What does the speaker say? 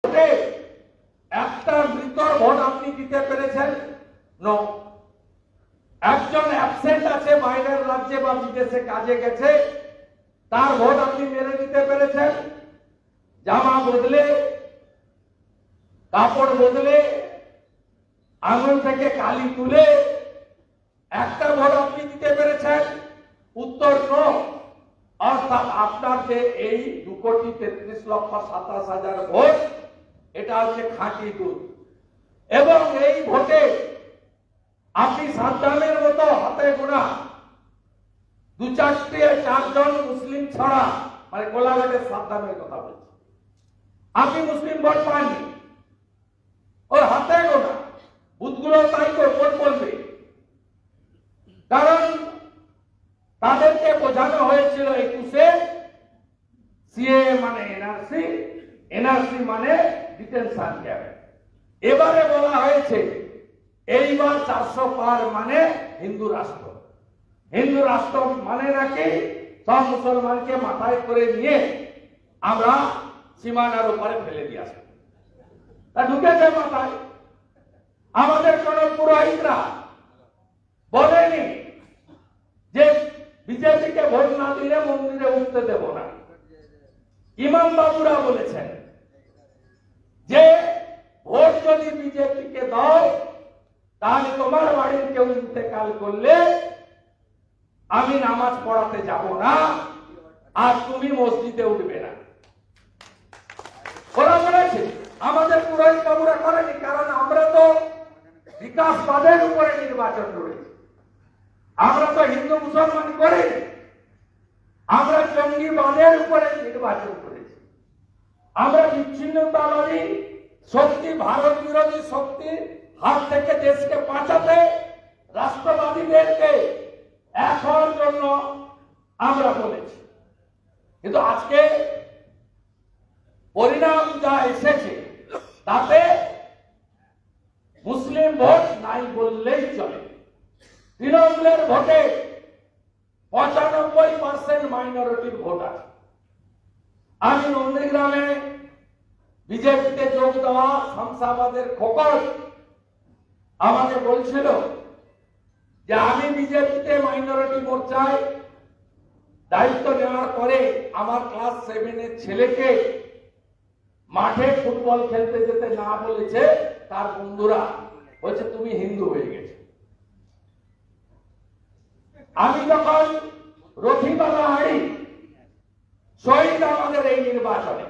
একটা মৃতর ভোট আপনি দিতে পেরেছেন? নো। একজন অ্যাবসেন্ট আছে, বাইরের রাজ্যে বা বিদেশে কাজে গেছে, তার ভোট আপনি মেরে দিতে পেরেছেন? জামা বদলে, কাপড় বদলে, আঙুল থেকে কালি তুলে একটা ভোট আপনি দিতে পেরেছেন? উত্তর নো। অর্থাৎ আপনার যে এই 2,33,27,000 ভোট, এটা হচ্ছে খাঁটি দুধ। এবং এই ভোটে আপনি সাদ্দামের মতো হাতে গোনা 2-4জন মুসলিম ছাড়া, মানে কোলাঘাটের সাদ্দামের কথা বলছি, আপনি মুসলিম ভোট পাননি। ওর হাতে গোনা বুথগুলো তাই ভোট বলবে, কারণ তাদেরকে বোঝানো হয়েছিল 21-এ সিএ মানে এনআরসি, এনআরসি মানে ডিটেনশন ক্যাম্প। এবারে বলা হয়েছে এইবার 400 পার মানে হিন্দু রাষ্ট্র। হিন্দু রাষ্ট্র মানে নাকি সব মুসলমানকে মাথায় করে নিয়ে আমরা সীমানার উপরে ফেলে দিয়ে আসবো। তা ঢুকেছে মাথায়। আমাদের কোন পুরোহিতরা বলেনি যে বিজেপিকে ভোট না দিলে মন্দিরে উঠতে দেব না। ইমাম বাবুরা বলেছেন যে ভোট যদি বিজেপিকে দাও তাহলে তোমার বাড়ির কেউ ইন্তেকাল করলে আমি নামাজ পড়াতে যাব না, আর তুমি মসজিদে উঠবে না। ওরা বলেছে, আমাদের পুরোহিত বাবুরা করেনি, কারণ আমরা তো বিকাশবাদের উপরে নির্বাচন করেছি। আমরা তো হিন্দু মুসলমান করিনি, আমরা জঙ্গিবাদের উপরে নির্বাচন করেছি। আমরা বিচ্ছিন্নতাবাদী শক্তি, ভারত বিরোধী শক্তির হাত থেকে দেশকে বাঁচাতে রাষ্ট্রবাদীদেরকে এক হওয়ার জন্য আমরা বলেছি। কিন্তু আজকে পরিণাম যা এসেছে তাতে মুসলিম ভোট নাই বললেই চলে। তৃণমূলের ভোটে 95% মাইনরিটির ভোট আছে। আমি নন্দীগ্রামে বিজেপিতে যোগ দেওয়া শমশাবাদের খোকর আমাকে বলছিল যে আমি বিজেপিতে মাইনরিটি মোর্চায় দায়িত্ব নেওয়ার পরে আমার ক্লাস 7-এর ছেলেকে মাঠে ফুটবল খেলতে যেতে না বলেছে তার বন্ধুরা, বলছে তুমি হিন্দু হয়ে গেছে। আমি যখন রথিবালা হারি শহীদ আমাদের এই নির্বাচনে